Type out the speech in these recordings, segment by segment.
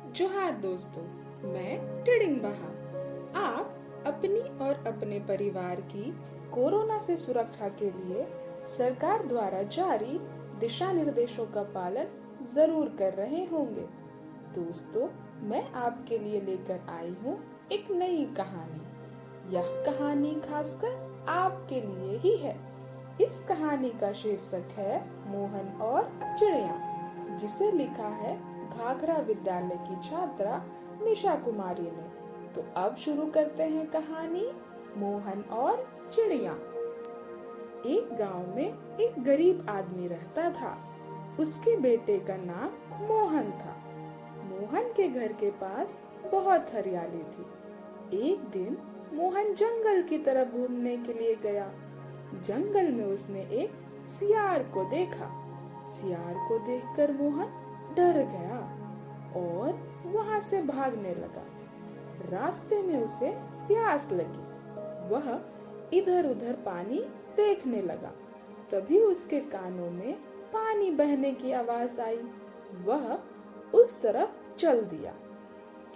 जोहार दोस्तों, मैं टिडिंग बहा। आप अपनी और अपने परिवार की कोरोना से सुरक्षा के लिए सरकार द्वारा जारी दिशा निर्देशों का पालन जरूर कर रहे होंगे। दोस्तों, मैं आपके लिए लेकर आई हूँ एक नई कहानी। यह कहानी खासकर आपके लिए ही है। इस कहानी का शीर्षक है मोहन और चिड़िया, जिसे लिखा है घाघरा विद्यालय की छात्रा निशा कुमारी ने। तो अब शुरू करते हैं कहानी मोहन और चिड़िया। एक गांव में एक गरीब आदमी रहता था। उसके बेटे का नाम मोहन था। मोहन के घर के पास बहुत हरियाली थी। एक दिन मोहन जंगल की तरफ घूमने के लिए गया। जंगल में उसने एक सियार को देखा। सियार को देखकर मोहन डर गया और वहां से भागने लगा। रास्ते में उसे प्यास लगी। वह इधर उधर पानी देखने लगा। तभी उसके कानों में पानी बहने की आवाज आई। वह उस तरफ चल दिया।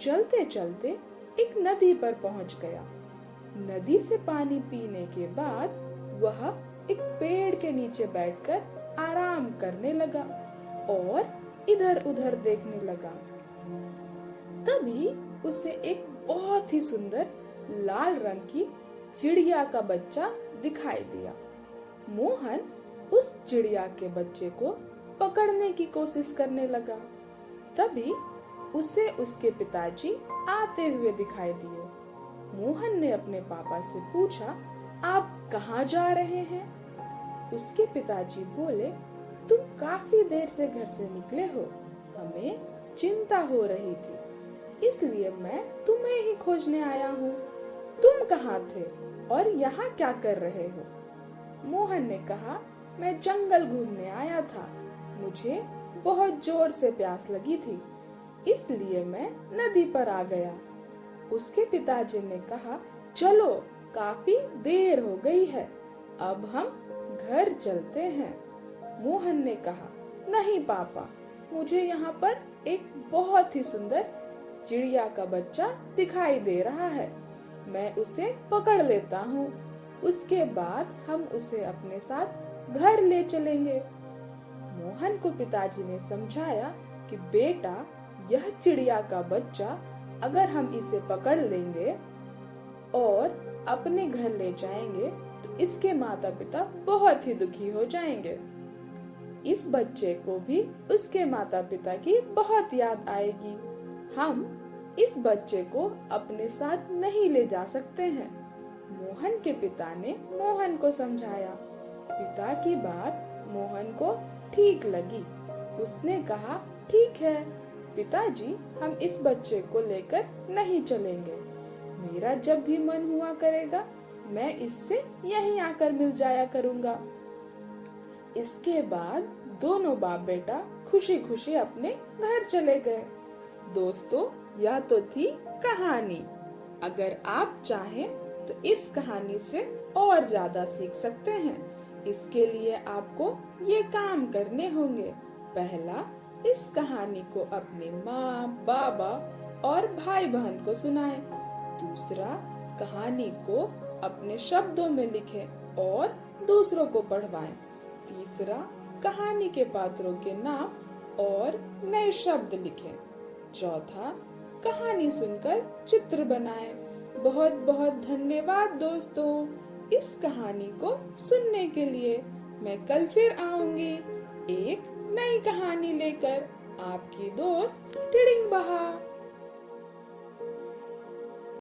चलते चलते एक नदी पर पहुंच गया। नदी से पानी पीने के बाद वह एक पेड़ के नीचे बैठकर आराम करने लगा और इधर उधर देखने लगा। तभी उसे एक बहुत ही सुंदर लाल रंग की चिड़िया का बच्चा दिखाई दिया। मोहन उस चिड़िया के बच्चे को पकड़ने की कोशिश करने लगा। तभी उसे उसके पिताजी आते हुए दिखाई दिए। मोहन ने अपने पापा से पूछा, आप कहाँ जा रहे हैं? उसके पिताजी बोले, तुम काफी देर से घर से निकले हो। हमें चिंता हो रही थी, इसलिए मैं तुम्हें ही खोजने आया हूँ। तुम कहाँ थे और यहाँ क्या कर रहे हो? मोहन ने कहा, मैं जंगल घूमने आया था। मुझे बहुत जोर से प्यास लगी थी, इसलिए मैं नदी पर आ गया। उसके पिताजी ने कहा, चलो काफी देर हो गई है, अब हम घर चलते हैं। मोहन ने कहा, नहीं पापा, मुझे यहाँ पर एक बहुत ही सुंदर चिड़िया का बच्चा दिखाई दे रहा है। मैं उसे पकड़ लेता हूँ। उसके बाद हम उसे अपने साथ घर ले चलेंगे। मोहन को पिताजी ने समझाया कि बेटा, यह चिड़िया का बच्चा अगर हम इसे पकड़ लेंगे और अपने घर ले जाएंगे तो इसके माता पिता बहुत ही दुखी हो जाएंगे। इस बच्चे को भी उसके माता पिता की बहुत याद आएगी। हम इस बच्चे को अपने साथ नहीं ले जा सकते हैं। मोहन के पिता ने मोहन को समझाया। पिता की बात मोहन को ठीक लगी। उसने कहा, ठीक है पिताजी, हम इस बच्चे को लेकर नहीं चलेंगे। मेरा जब भी मन हुआ करेगा, मैं इससे यहीं आकर मिल जाया करूँगा। इसके बाद दोनों बाप बेटा खुशी खुशी अपने घर चले गए। दोस्तों, यह तो थी कहानी। अगर आप चाहें तो इस कहानी से और ज्यादा सीख सकते हैं। इसके लिए आपको ये काम करने होंगे। पहला, इस कहानी को अपने माँ, बाबा और भाई बहन को सुनाएं। दूसरा, कहानी को अपने शब्दों में लिखें और दूसरों को पढ़वाएं। तीसरा, कहानी के पात्रों के नाम और नए शब्द लिखें। चौथा, कहानी सुनकर चित्र बनाएं। बहुत बहुत धन्यवाद दोस्तों, इस कहानी को सुनने के लिए। मैं कल फिर आऊंगी एक नई कहानी लेकर। आपकी दोस्त टिडिंग बहा।